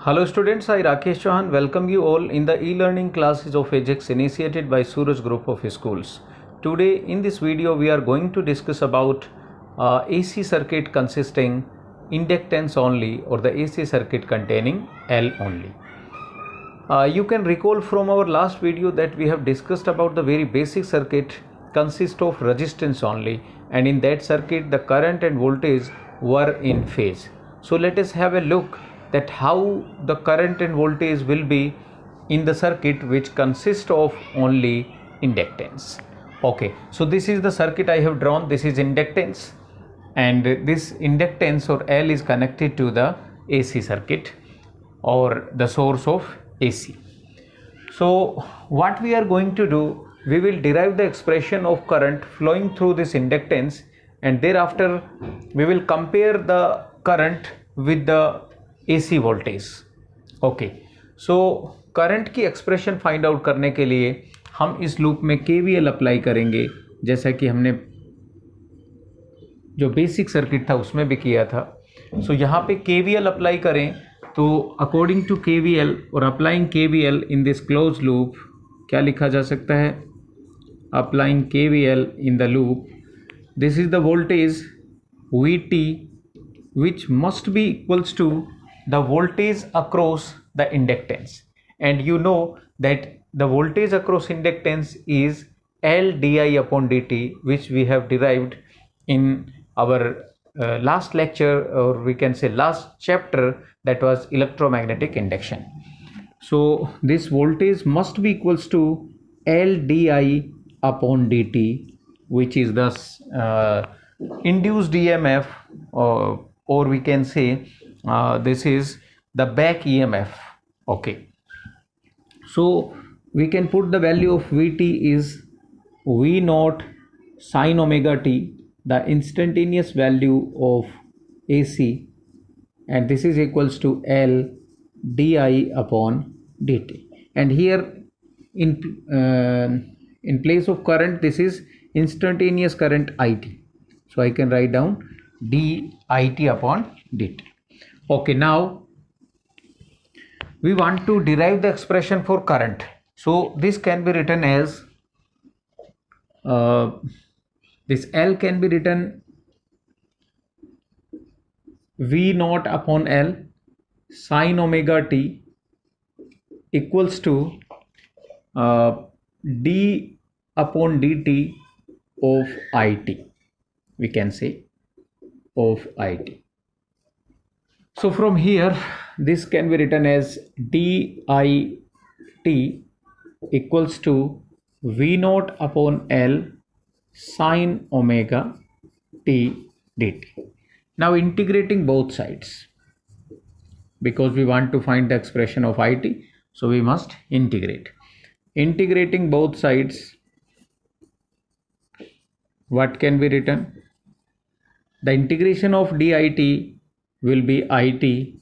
Hello students, I Rakesh Chauhan welcome you all in the e-learning classes of EJEX initiated by Suraj Group of Schools. Today in this video we are going to discuss about AC circuit consisting inductance only, or the AC circuit containing L only. You can recall from our last video that we have discussed about the very basic circuit consists of resistance only, and in that circuit the current and voltage were in phase. So let us have a look that how the current and voltage will be in the circuit which consists of only inductance. Okay, so this is the circuit I have drawn. This is inductance, and this inductance or L is connected to the AC circuit or the source of AC. So what we are going to do, we will derive the expression of current flowing through this inductance, and thereafter we will compare the current with the AC voltage. Okay, so current की expression find out करने के लिए हम इस loop में KVL apply करेंगे, जैसा कि हमने जो बेसिक सर्किट था उसमें भी किया था. सो यहाँ पे KVL अप्लाई करें तो अकॉर्डिंग टू KVL और applying KVL in this close loop क्या लिखा जा सकता है? Applying KVL in the loop, this is the voltage VT which must be equals to the voltage across the inductance, and you know that the voltage across inductance is L di upon dt, which we have derived in our last lecture, or we can say last chapter, that was electromagnetic induction. So this voltage must be equals to L di upon dt, which is thus induced EMF, or we can say this is the back EMF. Okay, so we can put the value of VT is V naught sine omega t, the instantaneous value of AC, and this is equals to L di upon dt. And here in place of current, this is instantaneous current IT, so I can write down dit upon dt. Okay, now we want to derive the expression for current. So this can be written as this L can be written V naught upon L sine omega t equals to d upon dt of IT, we can say, of IT. So from here this can be written as dit equals to V naught upon L sine omega t dt. Now integrating both sides, because we want to find the expression of IT, so we must integrate. Integrating both sides, what can be written? The integration of dit will be IT,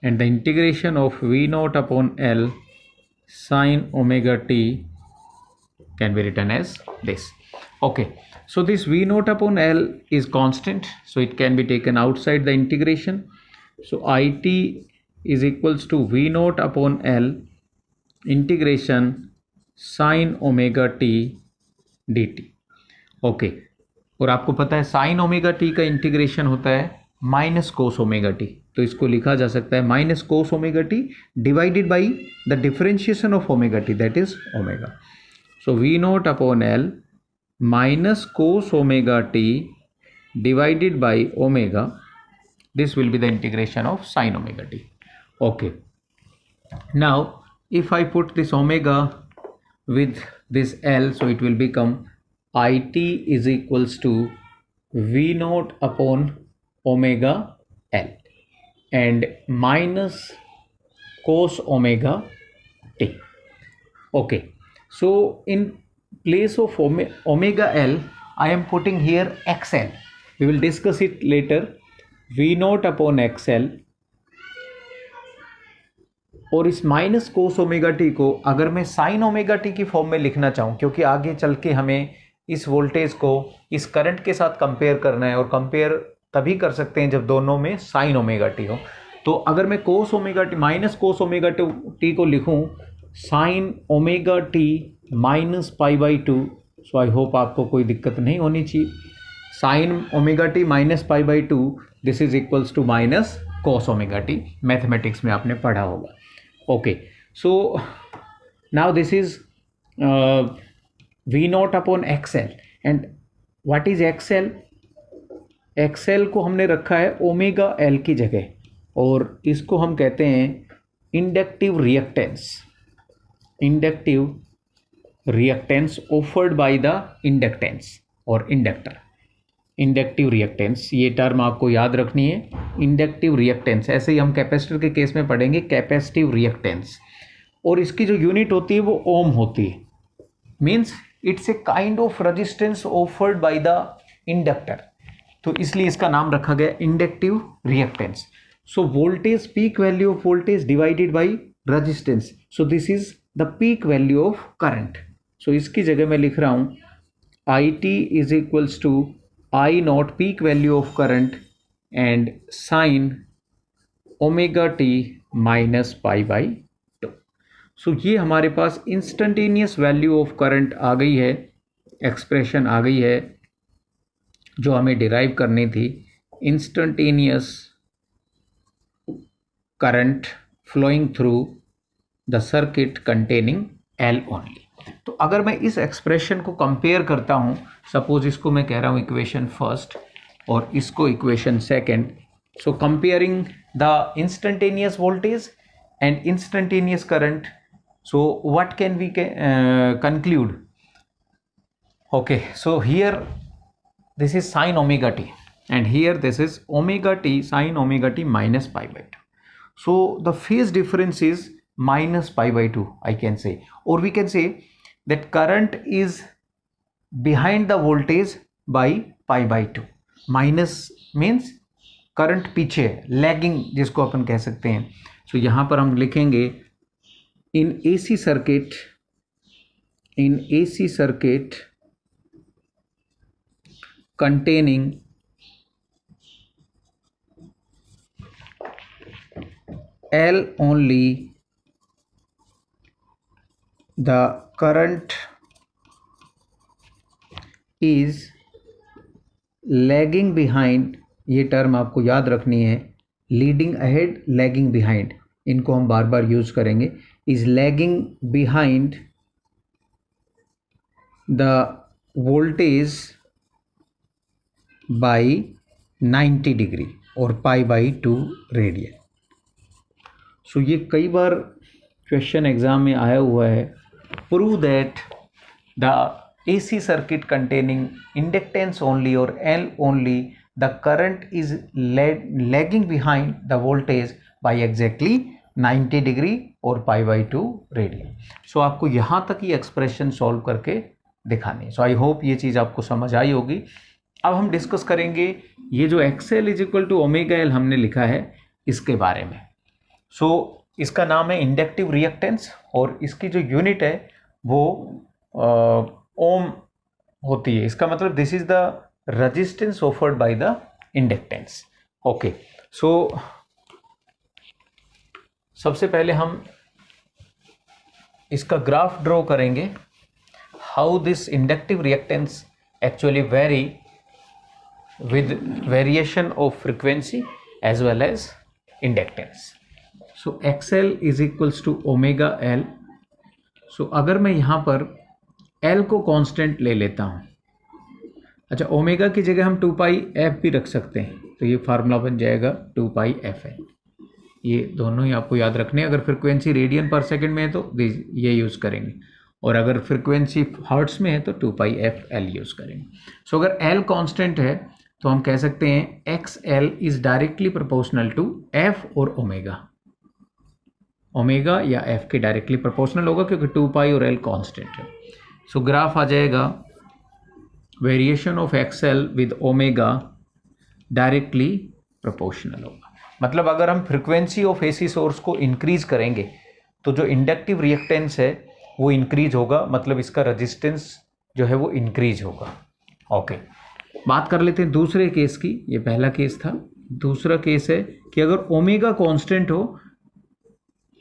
and the integration of V naught upon L sine omega t can be written as this. Okay, so this V naught upon L is constant, so it can be taken outside the integration. So IT is equals to V naught upon L integration sine omega t dt. Okay, और आपको पता है sign omega T का integration होता है minus cos omega T, तो इसको लिखा जा सकता है minus cos omega t divided by the differentiation of omega t, that is omega. So V naught upon L minus cos omega t divided by omega, this will be the integration of sine omega t. Okay, now if I put this omega with this L, so it will become IT is equals to V naught upon omega L and minus cos omega t. Okay, so in place of omega L I am putting here XL. We will discuss it later. V naught upon XL, और इस minus cos omega t को अगर मैं sign omega t की form में लिखना चाहूँ, क्योंकि आगे चल के हमें इस वोल्टेज को इस करंट के साथ कंपेयर करना है, और कंपेयर तभी कर सकते हैं जब दोनों में साइन ओमेगा टी हो. तो अगर मैं cos omega T minus cos omega t को लिखूं sine omega T minus pi by two, so I hope आपको कोई दिक्कत नहीं होनी चाहिए। Sine omega T minus pi by two, this is equals to minus cos omega t, mathematics में आपने पढ़ा होगा। Okay, so now this is V naught upon XL, and what is XL? XL को हमने रखा है ओमेगा एल की जगह, और इसको हम कहते हैं inductive reactance. Inductive reactance offered by the inductance और इंडक्टर। इंडक्टिव रिएक्टेंस, ये टर्म आपको याद रखनी है, इंडक्टिव रिएक्टेंस। ऐसे ही हम कैपेसिटर के केस में पढ़ेंगे कैपेसिटिव रिएक्टेंस, और इसकी जो यूनिट होती है वो ओम होती है। Means it's a kind of resistance offered by the inductor, तो इसलिए इसका नाम रखा गया inductive reactance. So voltage, peak value of voltage divided by resistance, so this is the peak value of current. So इसकी जगह मैं लिख रहा हूं I T is equals to I not peak value of current and sine omega T minus pi by two. So ये हमारे पास instantaneous value of current आ गई है, एक्सप्रेशन आ गई है जो हमें डिराइव करनी थी। Instantaneous current flowing through the circuit containing L only. तो अगर मैं इस एक्सप्रेशन को कंपेयर करता हूं, सपोज इसको मैं कह रहा हूं इक्वेशन फर्स्ट और इसको equation second, so comparing the instantaneous voltage and instantaneous current, so what can we conclude? Okay, so here this is sin omega t and here this is omega t sin omega t minus pi by 2. So the phase difference is minus pi by 2, I can say, or we can say that current is behind the voltage by pi by 2. Minus means current पीछे, lagging जिसको अपन कह सकते हैं। so यहाँ पर हम लिखेंगे in AC circuit containing L only, the current is lagging behind, ये टर्म आपको याद रखनी है, लीडिंग अहेड लैगिंग बिहाइंड, इनको हम बार बार यूज करेंगे। Is lagging behind the voltage by 90 degree और पाई बाई 2 रेडियन। सो ये कई बार क्वेश्चन एग्जाम में आया हुआ है। Prove that the AC circuit containing inductance only or L only, the current is lagging behind the voltage by exactly 90 degree और pi by 2 radian. सो आपको यहाँ तक ये एक्सप्रेशन सॉल्व करके दिखानी है। सो आई होप ये चीज़ आपको समझ आई होगी। अब हम डिस्कस करेंगे ये जो XL is equal to omega L हमने लिखा है इसके बारे में। सो इसका नाम है इंडक्टिव रिएक्टेंस और इसकी जो यूनिट है वो ओम होती है। इसका मतलब this is the resistance offered by the inductance. Okay, so सबसे पहले हम इसका ग्राफ ड्रॉ करेंगे, how this inductive reactance actually vary with variation of frequency as well as inductance. So XL is equals to omega L. So अगर मैं यहाँ पर L को कांस्टेंट ले लेता हूँ, अच्छा ओमेगा की जगह हम 2 पाई एफ भी रख सकते हैं, तो ये फार्मूला बन जाएगा 2 पाई एफ एल। ये दोनों ही आपको याद रखने हैं। अगर फ्रिक्वेंसी रेडियन पर सेकंड में है तो ये यूज़ करेंगे, और अगर फ्रिक्वेंसी हर्ट्स में है तो 2 पाई एफ एल यूज़ करेंगे। सो अगर L कांस्टेंट है तो हम कह सकते हैं XL is directly proportional to F और ओमेगा। ओमेगा या F के डायरेक्टली प्रोपोर्शनल होगा क्योंकि 2 पाई और L कांस्टेंट है। सो ग्राफ आ जाएगा variation of XL with omega directly proportional होगा। मतलब अगर हम फ्रिक्वेंसी ऑफ AC सोर्स को इंक्रीज करेंगे तो जो इंडक्टिव रिएक्टेंस है वो इंक्रीज होगा, मतलब इसका रेजिस्टेंस जो है वो इंक्रीज होगा। ओके, बात कर लेते हैं दूसरे केस की। ये पहला केस था, दूसरा केस है कि अगर ओमेगा कांस्टेंट हो,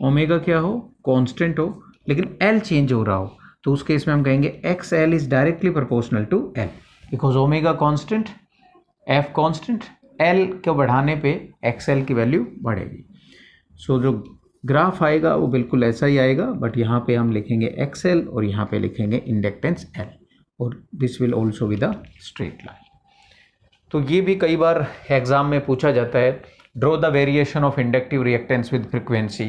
ओमेगा क्या हो, कांस्टेंट हो, लेकिन एल चेंज हो रहा हो, तो उस केस में हम कहेंगे X L is directly proportional to L, because omega constant, F constant, L को बढ़ाने पे एक्स एल की वैल्यू बढ़ेगी। सो जो ग्राफ आएगा वो बिल्कुल ऐसा ही आएगा, बट यहाँ पे हम लिखेंगे एक्स एल और यहाँ पे लिखेंगे इंडक्टेंस एल, और this will also be the straight line. तो ये भी कई बार एग्जाम में पूछा जाता है, draw the variation of inductive reactance with frequency,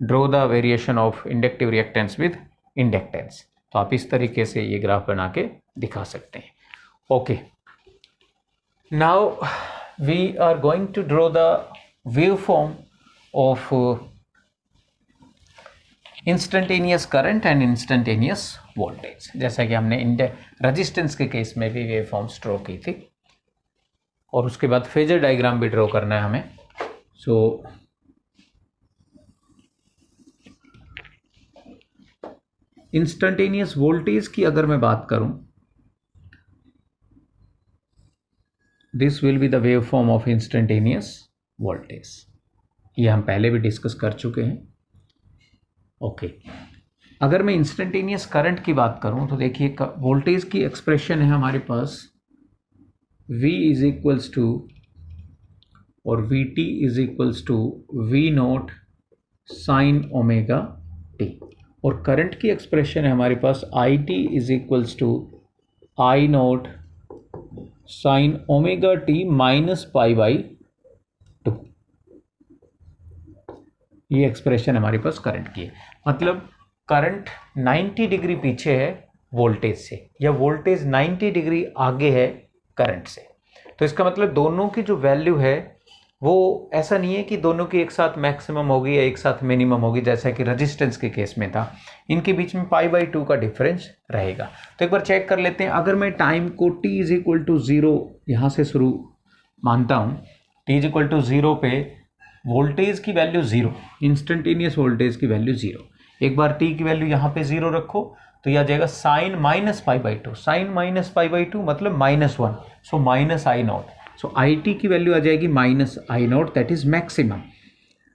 draw the variation of inductive reactance with inductance. तो आप इस तरीके से ये ग्राफ बना के दिखा सकते हैं। Okay, now we are going to draw the wave form of instantaneous current and instantaneous voltage, जैसा कि हमने रेजिस्टेंस के केस में भी वेव फॉर्म्स ड्रॉ की थी, और उसके बाद फेजर डायग्राम भी ड्रॉ करना है हमें। सो इंस्टेंटेनियस वोल्टेज की अगर मैं बात करूं, this will be the wave form of instantaneous voltage. ये हम पहले भी डिस्कस कर चुके हैं। ओके, अगर मैं इंस्टेंटेनियस करंट की बात करूं तो देखिए वोल्टेज की एक्सप्रेशन है हमारे पास V इज इक्वल्स टू और VT is equals to V naught sine omega t, और करंट की एक्सप्रेशन है हमारे पास IT is equals to I naught sine omega T minus pi by 2। ये एक्सप्रेशन हमारे पास करंट की है, मतलब करंट 90 डिग्री पीछे है वोल्टेज से, या वोल्टेज 90 डिग्री आगे है करंट से। तो इसका मतलब दोनों की जो वैल्यू है वो ऐसा नहीं है कि दोनों की एक साथ मैक्सिमम होगी या एक साथ मिनिमम होगी, जैसा कि रेजिस्टेंस के केस में था। इनके बीच में पाई बाई 2 का डिफरेंस रहेगा। तो एक बार चेक कर लेते हैं। अगर मैं टाइम को t इज इक्वल टू 0 यहाँ से शुरू मानता हूँ, t इज इक्वल टू 0 पे वोल्टेज की वैल्यू 0, इंस्टेंटेनियस वोल्टेज की वैल्यू 0। एक बार t की वैल्यू यहाँ पे 0 रखो तो यह आ जाएगा sine minus pi by 2, sine minus pi by 2 मतलब -1, so minus I naught. So I t की वैल्यू आ जाएगी minus I naught, that is maximum.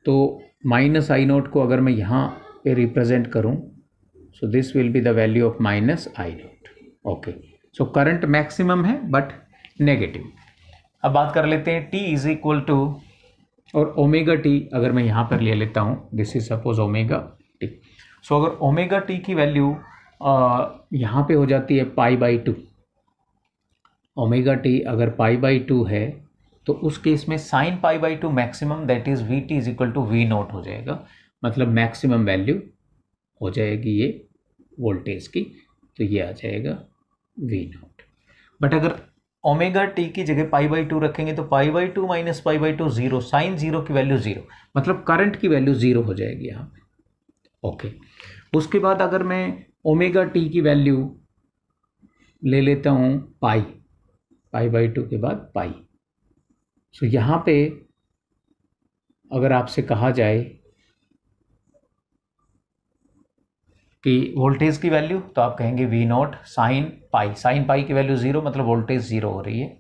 तो माइनस आई नॉट को अगर मैं यहाँ पे रिप्रेजेंट करूँ, so this will be the value of minus I naught. Okay, so current maximum है बट नेगेटिव। अब बात कर लेते हैं t इज इक्वल टू, और ओमेगा टी अगर मैं यहाँ पर ले लेता हूँ, this is suppose omega T. So अगर ओमेगा टी की वैल्यू यहाँ पे हो जाती है पाई बाई 2, ओमेगा टी अगर पाई बाई 2 है तो उस केस में sine pi by 2 maximum, that is V t is equal to V naught हो जाएगा, मतलब मैक्सिमम वैल्यू हो जाएगी ये वोल्टेज की, तो ये आ जाएगा वी नॉट। बट अगर ओमेगा टी की जगह पाई बाई 2 रखेंगे तो pi by 2 minus pi by 2 0, sine 0 की वैल्यू 0, मतलब करंट की वैल्यू 0 हो जाएगी यहाँ पे। ओके, उसके बाद अगर मैं ओमेगा टी की वैल्यू ले लेता हूँ पाई, पाई बाई 2 के बाद पाई। सो यहाँ पे अगर आपसे कहा जाए कि वोल्टेज की वैल्यू, तो आप कहेंगे V naught sine pi, sine pi की वैल्यू 0 मतलब वोल्टेज 0 हो रही है,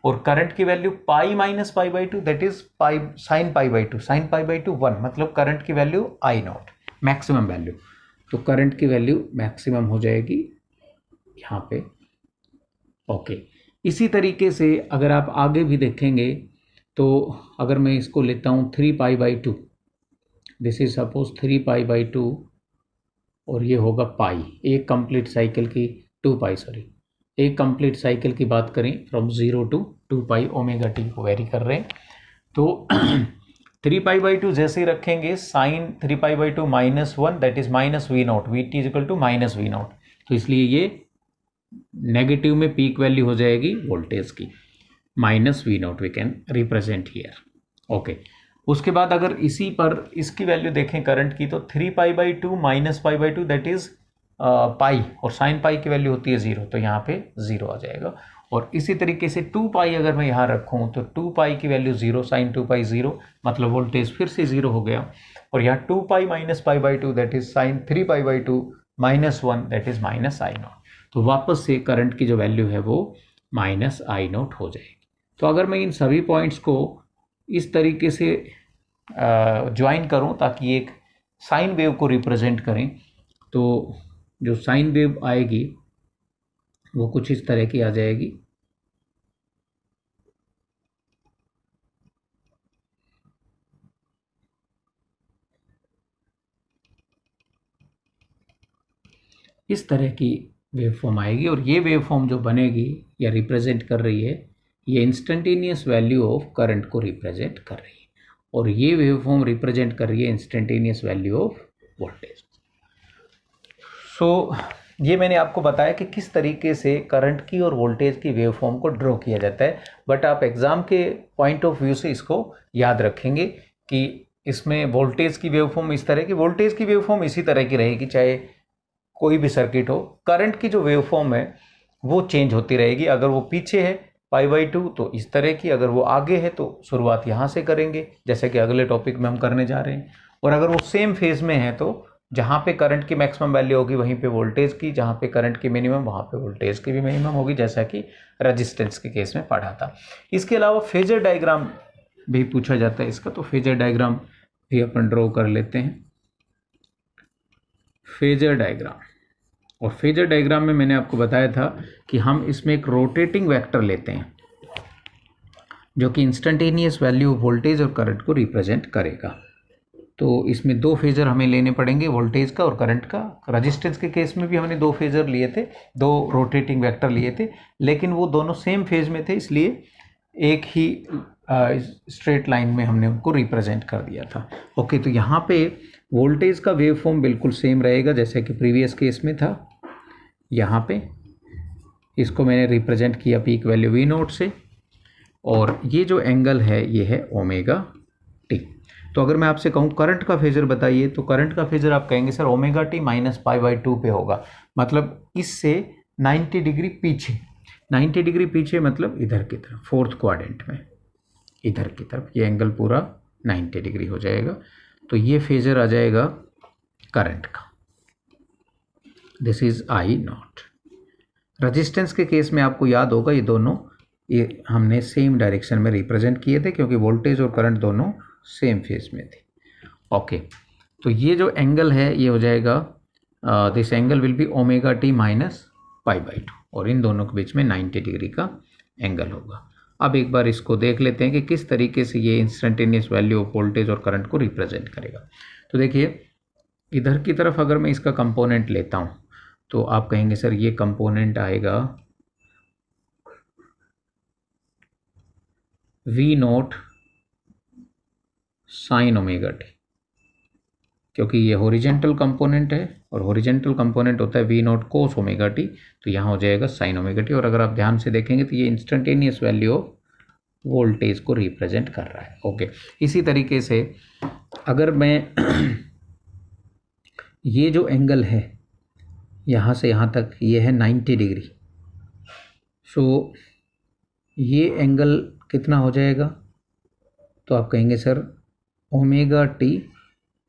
और करंट की value pi minus pi by 2 that is pi sine pi by 2, sign pi by 2 1, मतलब करंट की value I not maximum value. तो करंट की वैल्यू मैक्सिमम हो जाएगी यहाँ पे। ओके, इसी तरीके से अगर आप आगे भी देखेंगे तो अगर मैं इसको लेता हूँ 3 pi by 2, this is suppose 3 pi by 2, और ये होगा पाई, एक कंप्लीट साइकिल की 2 पाई, सॉरी एक कंप्लीट साइकिल की बात करें from 0 to 2 pi, omega t को वेरी कर रहे हैं। तो 3 पाई बाई 2 जैसे ही रखेंगे, sine 3 pi by 2 -1 that is minus V naught, V t is equal to minus V naught, तो इसलिए ये नेगेटिव में पीक वैल्यू हो जाएगी वोल्टेज की, minus V naught we can represent here. Okay, उसके बाद अगर इसी पर इसकी वैल्यू देखें करंट की, तो 3 pi by 2 minus pi by 2 that is pi, और साइन पाई की वैल्यू होती है 0, तो यहाँ पे 0 आ जाएगा। और इसी तरीके से 2 पाई अगर मैं यहाँ रखूँ तो 2 पाई की वैल्यू 0, साइन 2 पाई 0, मतलब वोल्टेज फिर से 0 हो गया। और यहाँ 2 pi minus pi by 2 that is sine 3 pi by 2 -1 that is minus I not, तो वापस से करंट की जो वैल्यू है वो माइनस आई नॉट हो जाएगी। तो अगर मैं इन सभी पॉइंट्स को इस तरीके से ज्वाइन करूं ताकि एक साइन वेव को रिप्रेजेंट करें। तो जो साइन वेव आएगी वो कुछ इस तरह की आ जाएगी। इस तरह की वेव फॉर्म आएगी और ये वेव फॉर्म जो बनेगी या रिप्रेजेंट कर रही है, ये इंस्टेंटेनियस वैल्यू ऑफ करंट को रिप्रेजेंट कर रही है और ये वेव फॉर्म रिप्रेजेंट कर रही है इंस्टेंटेनियस वैल्यू ऑफ वोल्टेज। सो ये मैंने आपको बताया कि किस तरीके से करंट की और वोल्टेज की वेव फॉर्म को ड्रॉ किया जाता है, बट आप एग्जाम के पॉइंट ऑफ व्यू से इसको याद रखेंगे कि इसमें वोल्टेज की वेव फॉर्म इस तरह की, वोल्टेज की वेव फॉर्म इसी तरह की रहेगी चाहे कोई भी सर्किट हो। करंट की जो वेव फॉर्म है वो चेंज होती रहेगी। अगर वो पीछे है π/2 तो इस तरह की, अगर वो आगे है तो शुरुआत यहाँ से करेंगे जैसे कि अगले टॉपिक में हम करने जा रहे हैं। और अगर वो सेम फेज में है तो जहाँ पे करंट की मैक्सिमम वैल्यू होगी वहीं पे वोल्टेज की, जहाँ पे करंट की मिनिमम वहाँ पे वोल्टेज की भी मिनिमम होगी, जैसा कि रेजिस्टेंस के केस में पढ़ा था। इसके अलावा फेजर डायग्राम भी पूछा जाता है इसका, तो फेजर डायग्राम भी अपन ड्रॉ कर लेते हैं। फेजर डायग्राम, और फेजर डायग्राम में मैंने आपको बताया था कि हम इसमें एक रोटेटिंग वेक्टर लेते हैं जो कि इंस्टेंटेनियस वैल्यू ऑफ वोल्टेज और करंट को रिप्रेजेंट करेगा। तो इसमें दो फेजर हमें लेने पड़ेंगे, वोल्टेज का और करंट का। रेजिस्टेंस के केस में भी हमने दो फेजर लिए थे, दो रोटेटिंग वेक्टर लिए थे, लेकिन वो दोनों सेम फेज में थे, इसलिए एक ही स्ट्रेट लाइन में हमने उनको रिप्रेजेंट कर दिया था। ओके, तो यहाँ पे वोल्टेज का वेव फॉर्म बिल्कुल सेम रहेगा जैसे कि प्रीवियस केस में था। यहाँ पे इसको मैंने रिप्रेजेंट किया पीक वैल्यू V0 से, और ये जो एंगल है ये है ओमेगा टी। तो अगर मैं आपसे कहूँ करंट का फेजर बताइए, तो करंट का फेजर आप कहेंगे सर ओमेगा टी माइनस π/2 पे होगा, मतलब इससे 90 डिग्री पीछे। 90 डिग्री पीछे मतलब इधर की तरफ, फोर्थ क्वाड्रेंट में इधर की तरफ ये एंगल पूरा 90 डिग्री हो जाएगा। तो ये फेजर आ जाएगा करंट का, दिस इज I0। रेजिस्टेंस के केस में आपको याद होगा ये दोनों ये हमने सेम डायरेक्शन में रिप्रेजेंट किए थे क्योंकि वोल्टेज और करंट दोनों सेम फेज में थे। ओके, तो ये जो एंगल है ये हो जाएगा, this angle will be omega T minus π/2, और इन दोनों के बीच में 90 डिग्री का एंगल होगा। अब एक बार इसको देख लेते हैं कि किस तरीके से ये इंस्टेंटेनियस वैल्यू ऑफ वोल्टेज और करंट को रिप्रेजेंट करेगा। तो देखिए इधर की तरफ अगर मैं इसका कंपोनेंट लेता हूँ तो आप कहेंगे सर ये कंपोनेंट आएगा V0 साइन ओमेगा टी, क्योंकि ये हॉरिजेंटल कंपोनेंट है और हॉरिजेंटल कंपोनेंट होता है V0 कोस ओमेगा टी, तो यहाँ हो जाएगा साइन ओमेगा टी। और अगर आप ध्यान से देखेंगे तो ये इंस्टेंटेनियस वैल्यू ऑफ वोल्टेज को रिप्रेजेंट कर रहा है। ओके, इसी तरीके से अगर मैं ये जो एंगल है यहाँ से यहाँ तक ये है 90 डिग्री, सो ये एंगल कितना हो जाएगा, तो आप कहेंगे सर ओमेगा टी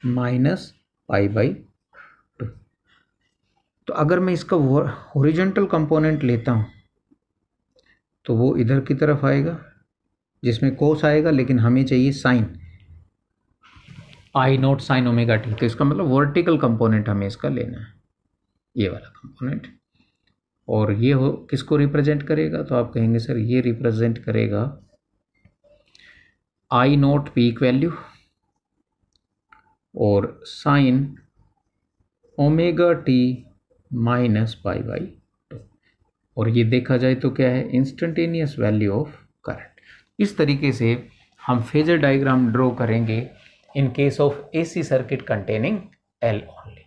माइनस π/2। तो अगर मैं इसका हॉरिजॉन्टल कंपोनेंट लेता हूँ तो वो इधर की तरफ आएगा जिसमें कोस आएगा, लेकिन हमें चाहिए sign I0 sign omega T, तो इसका मतलब वर्टिकल कंपोनेंट हमें इसका लेना है, ये वाला कंपोनेंट। और ये हो किसको रिप्रेजेंट करेगा, तो आप कहेंगे सर ये रिप्रेजेंट करेगा I0 पीक वैल्यू और साइन ओमेगा टी माइनस π/2, और ये देखा जाए तो क्या है, इंस्टेंटेनियस वैल्यू ऑफ करंट। इस तरीके से हम फेजर डायग्राम ड्रॉ करेंगे in case of AC circuit containing L only.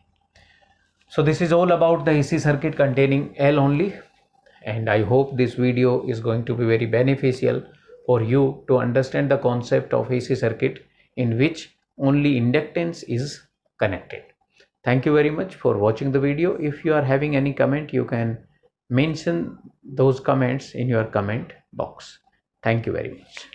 So this is all about the AC circuit containing L only, and I hope this video is going to be very beneficial for you to understand the concept of AC circuit in which only inductance is connected. Thank you very much for watching the video. If you are having any comment, you can mention those comments in your comment box. Thank you very much.